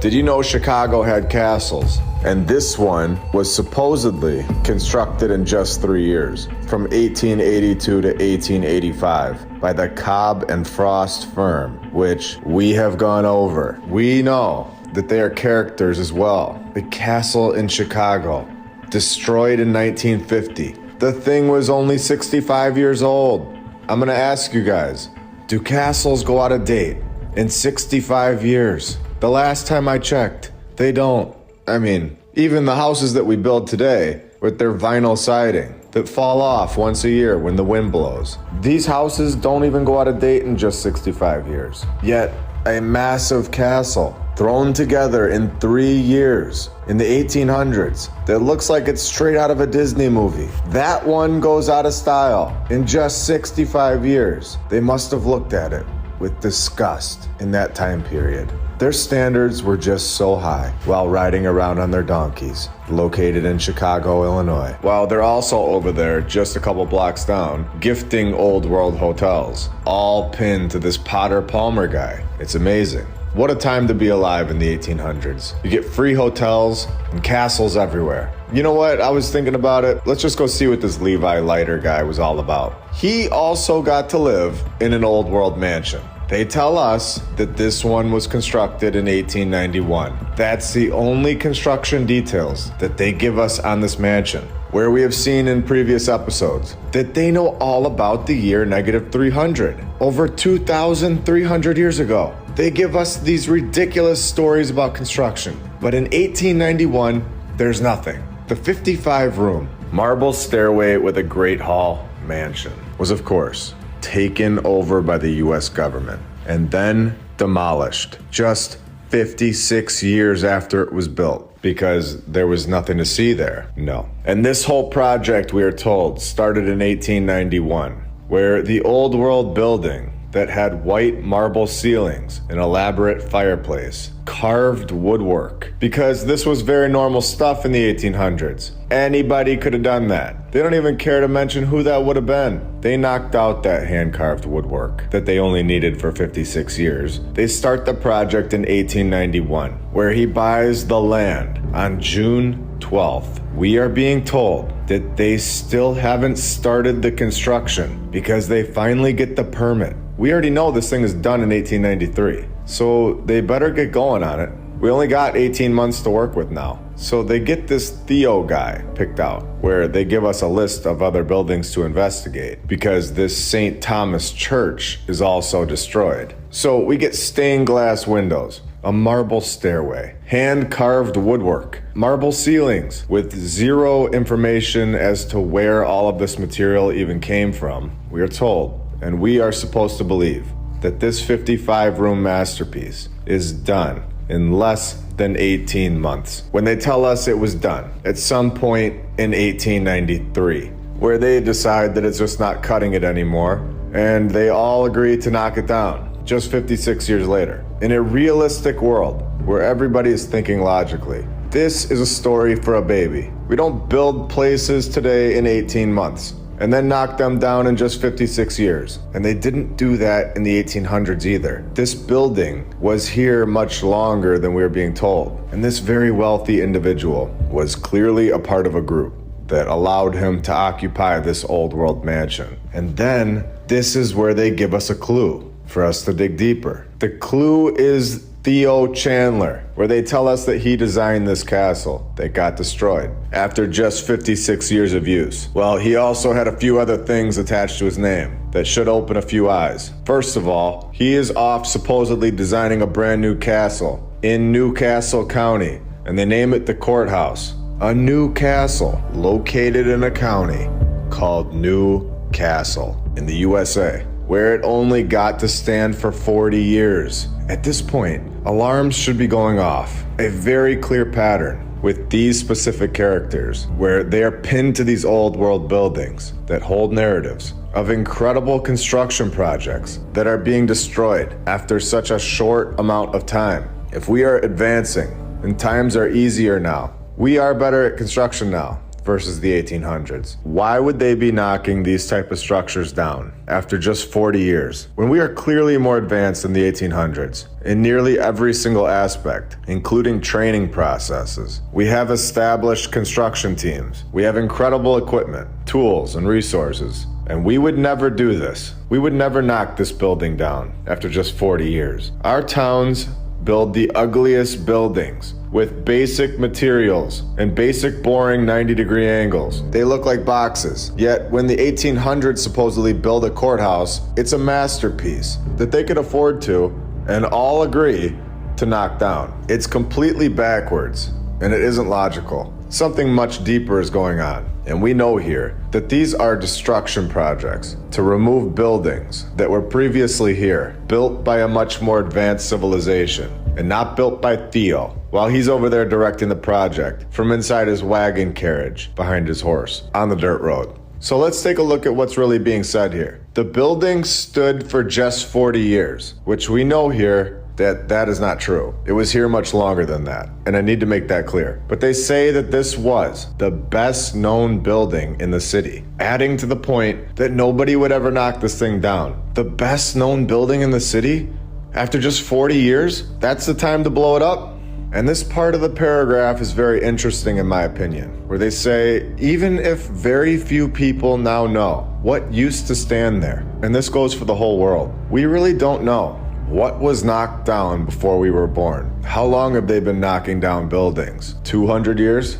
Did you know Chicago had castles? And this one was supposedly constructed in just 3 years, from 1882 to 1885, by the Cobb and Frost firm, which we have gone over. We know that they are characters as well. The castle in Chicago, destroyed in 1950. The thing was only 65 years old. I'm gonna ask you guys, do castles go out of date in 65 years? The last time I checked, they don't. I mean, even the houses that we build today with their vinyl siding that fall off once a year when the wind blows. These houses don't even go out of date in just 65 years. Yet, a massive castle thrown together in 3 years in the 1800s that looks like it's straight out of a Disney movie. That one goes out of style in just 65 years. They must have looked at it with disgust in that time period. Their standards were just so high while riding around on their donkeys, located in Chicago, Illinois. While they're also over there, just a couple blocks down, gifting old world hotels, all pinned to this Potter Palmer guy. It's amazing. What a time to be alive in the 1800s. You get free hotels and castles everywhere. You know what? I was thinking about it. Let's just go see what this Levi Leiter guy was all about. He also got to live in an old world mansion. They tell us that this one was constructed in 1891. That's the only construction details that they give us on this mansion, where we have seen in previous episodes that they know all about the year -300, over 2,300 years ago. They give us these ridiculous stories about construction, but in 1891, there's nothing. The 55-room marble stairway with a great hall mansion was, of course, taken over by the US government and then demolished just 56 years after it was built because there was nothing to see there. No. And this whole project, we are told, started in 1891, where the old world building that had white marble ceilings, an elaborate fireplace, carved woodwork, because this was very normal stuff in the 1800s. Anybody could have done that. They don't even care to mention who that would have been. They knocked out that hand-carved woodwork that they only needed for 56 years. They start the project in 1891, where he buys the land on June 12th. We are being told that they still haven't started the construction because they finally get the permit. We already know this thing is done in 1893, so they better get going on it. We only got 18 months to work with now. So they get this Theo guy picked out, where they give us a list of other buildings to investigate because this St. Thomas Church is also destroyed. So we get stained glass windows, a marble stairway, hand-carved woodwork, marble ceilings with zero information as to where all of this material even came from. We are told, and we are supposed to believe, that this 55-room masterpiece is done in less than 18 months. When they tell us it was done at some point in 1893, where they decide that it's just not cutting it anymore, and they all agree to knock it down just 56 years later. In a realistic world where everybody is thinking logically, this is a story for a baby. We don't build places today in 18 months and then knock them down in just 56 years. And they didn't do that in the 1800s either. This building was here much longer than we are being told. And this very wealthy individual was clearly a part of a group that allowed him to occupy this old world mansion. And then this is where they give us a clue for us to dig deeper. The clue is Theo Chandler, where they tell us that he designed this castle that got destroyed after just 56 years of use. Well, he also had a few other things attached to his name that should open a few eyes. First of all, he is off supposedly designing a brand new castle in New Castle County, and they name it the Courthouse. A new castle located in a county called New Castle in the USA, where it only got to stand for 40 years. At this point, alarms should be going off. A very clear pattern with these specific characters, where they are pinned to these old world buildings that hold narratives of incredible construction projects that are being destroyed after such a short amount of time. If we are advancing and times are easier now, we are better at construction now versus the 1800s. Why would they be knocking these type of structures down after just 40 years when we are clearly more advanced in the 1800s in nearly every single aspect, including training processes? We have established construction teams. We have incredible equipment, tools, and resources. And we would never do this. We would never knock this building down after just 40 years. Our towns build the ugliest buildings with basic materials and basic boring 90-degree angles. They look like boxes. Yet when the 1800s supposedly built a courthouse, it's a masterpiece that they could afford to and all agree to knock down. It's completely backwards and it isn't logical. Something much deeper is going on. And we know here that these are destruction projects to remove buildings that were previously here, built by a much more advanced civilization, and not built by Theo, while he's over there directing the project from inside his wagon carriage behind his horse on the dirt road. So let's take a look at what's really being said here. The building stood for just 40 years, which we know here that is not true. It was here much longer than that, and I need to make that clear. But they say that this was the best known building in the city, adding to the point that nobody would ever knock this thing down. The best known building in the city? After just 40 years? That's the time to blow it up? And this part of the paragraph is very interesting in my opinion, where they say, even if very few people now know what used to stand there, and this goes for the whole world, we really don't know. What was knocked down before we were born? How long have they been knocking down buildings? 200 years?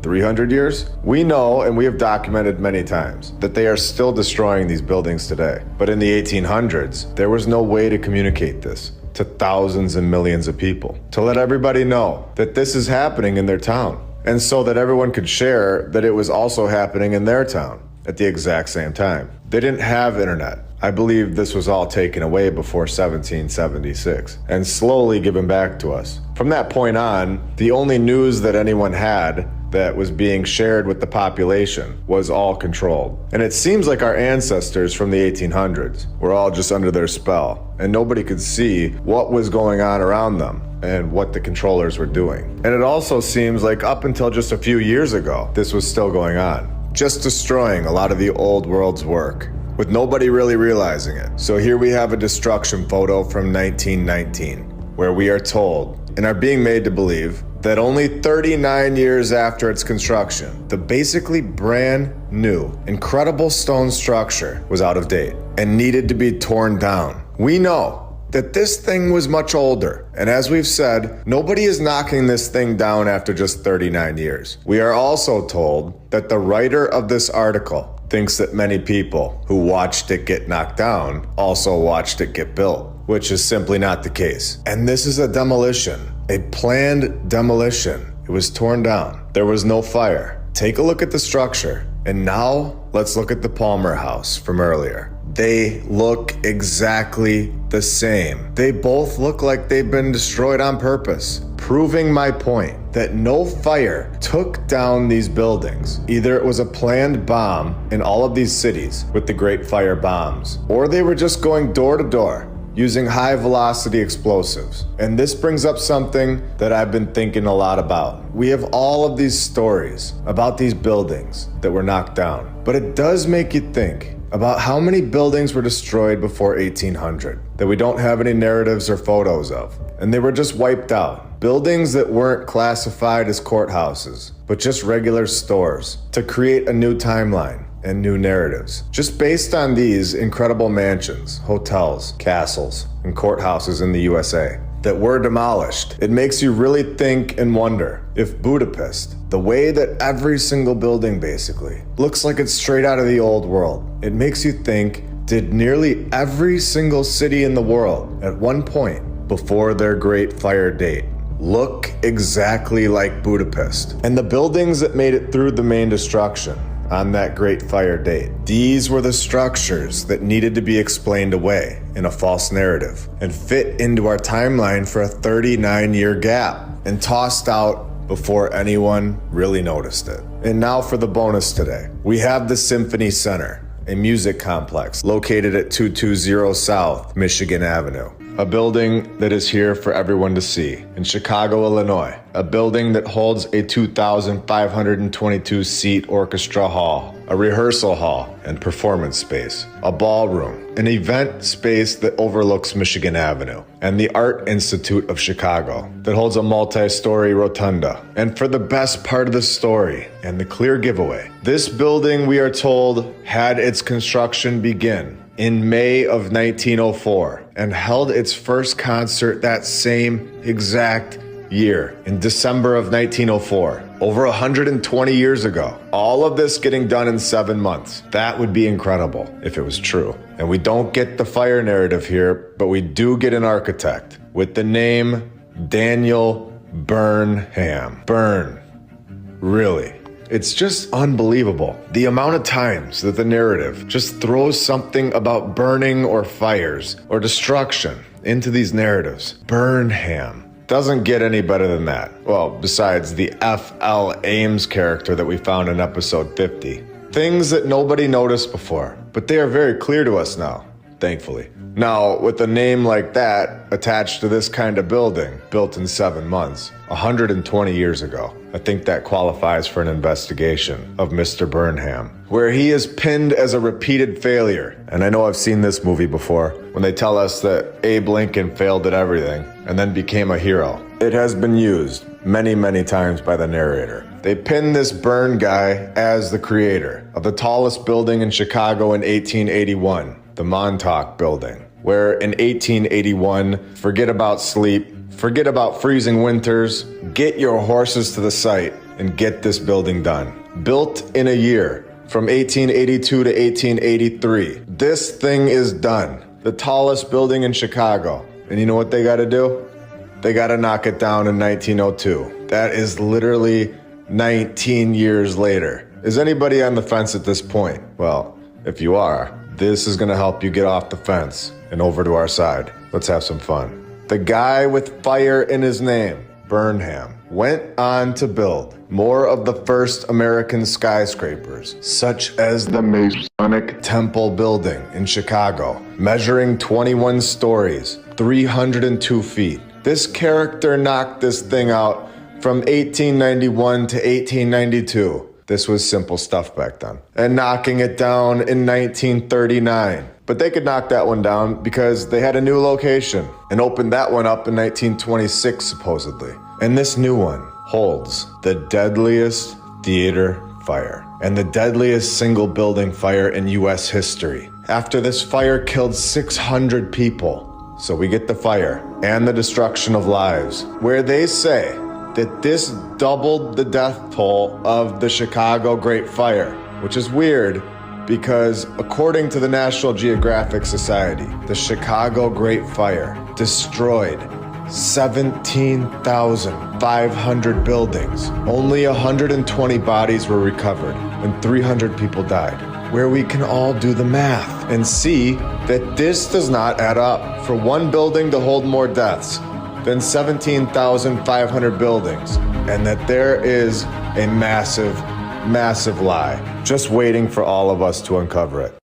300 years? We know, and we have documented many times, that they are still destroying these buildings today. But in the 1800s, there was no way to communicate this to thousands and millions of people, to let everybody know that this is happening in their town, and so that everyone could share that it was also happening in their town at the exact same time. They didn't have internet. I believe this was all taken away before 1776 and slowly given back to us. From that point on, the only news that anyone had that was being shared with the population was all controlled. And it seems like our ancestors from the 1800s were all just under their spell, and nobody could see what was going on around them and what the controllers were doing. And it also seems like up until just a few years ago, this was still going on, just destroying a lot of the old world's work, with nobody really realizing it. So here we have a destruction photo from 1919, where we are told and are being made to believe that only 39 years after its construction, the basically brand new, incredible stone structure was out of date and needed to be torn down. We know that this thing was much older, and as we've said, nobody is knocking this thing down after just 39 years. We are also told that the writer of this article thinks that many people who watched it get knocked down also watched it get built, which is simply not the case. And this is a demolition, a planned demolition. It was torn down. There was no fire. Take a look at the structure. And now let's look at the Palmer House from earlier. They look exactly the same. They both look like they've been destroyed on purpose, proving my point that no fire took down these buildings. Either it was a planned bomb in all of these cities with the Great Fire bombs, or they were just going door to door using high velocity explosives. And this brings up something that I've been thinking a lot about. We have all of these stories about these buildings that were knocked down, but it does make you think about how many buildings were destroyed before 1800 that we don't have any narratives or photos of, and they were just wiped out. Buildings that weren't classified as courthouses, but just regular stores, to create a new timeline and new narratives, just based on these incredible mansions, hotels, castles, and courthouses in the USA that were demolished. It makes you really think and wonder if Budapest, the way that every single building basically looks like it's straight out of the old world, it makes you think, did nearly every single city in the world at one point before their Great Fire date look exactly like Budapest? And the buildings that made it through the main destruction on that Great Fire date, these were the structures that needed to be explained away in a false narrative and fit into our timeline for a 39-year gap and tossed out before anyone really noticed it. And now for the bonus today. We have the Symphony Center, a music complex located at 220 South Michigan Avenue. a building that is here for everyone to see. In Chicago, Illinois, a building that holds a 2,522-seat orchestra hall, a rehearsal hall and performance space, a ballroom, an event space that overlooks Michigan Avenue, and the Art Institute of Chicago that holds a multi-story rotunda. And for the best part of the story and the clear giveaway, this building, we are told, had its construction begin in May of 1904 and held its first concert that same exact year in December of 1904, over 120 years ago. All of this getting done in 7 months. That would be incredible if it was true. And we don't get the fire narrative here, but we do get an architect with the name Daniel Burnham. Burn. Really. It's just unbelievable. The amount of times that the narrative just throws something about burning or fires or destruction into these narratives. Burnham. Doesn't get any better than that. Well, besides the F.L. Ames character that we found in episode 50. Things that nobody noticed before, but they are very clear to us now, thankfully. Now, with a name like that attached to this kind of building, built in 7 months, 120 years ago, I think that qualifies for an investigation of Mr. Burnham, where he is pinned as a repeated failure. And I know I've seen this movie before, when they tell us that Abe Lincoln failed at everything and then became a hero. It has been used many, many times by the narrator. They pin this Byrne guy as the creator of the tallest building in Chicago in 1881, the Montauk Building, where in 1881, forget about sleep, forget about freezing winters, get your horses to the site and get this building done. Built in a year, from 1882 to 1883. This thing is done. The tallest building in Chicago. And you know what they gotta do? They gotta knock it down in 1902. That is literally 19 years later. Is anybody on the fence at this point? Well, if you are, this is gonna help you get off the fence and over to our side. Let's have some fun. The guy with fire in his name, Burnham, went on to build more of the first American skyscrapers, such as the Masonic Temple Building in Chicago, measuring 21 stories, 302 feet. This character knocked this thing out from 1891 to 1892. This was simple stuff back then. And knocking it down in 1939. But they could knock that one down because they had a new location and opened that one up in 1926, supposedly. And this new one holds the deadliest theater fire and the deadliest single building fire in U.S. history. After this fire killed 600 people. So we get the fire and the destruction of lives, where they say that this doubled the death toll of the Chicago Great Fire, which is weird because according to the National Geographic Society, the Chicago Great Fire destroyed 17,500 buildings. Only 120 bodies were recovered and 300 people died, where we can all do the math and see that this does not add up for one building to hold more deaths than 17,500 buildings, and that there is a massive, massive lie just waiting for all of us to uncover it.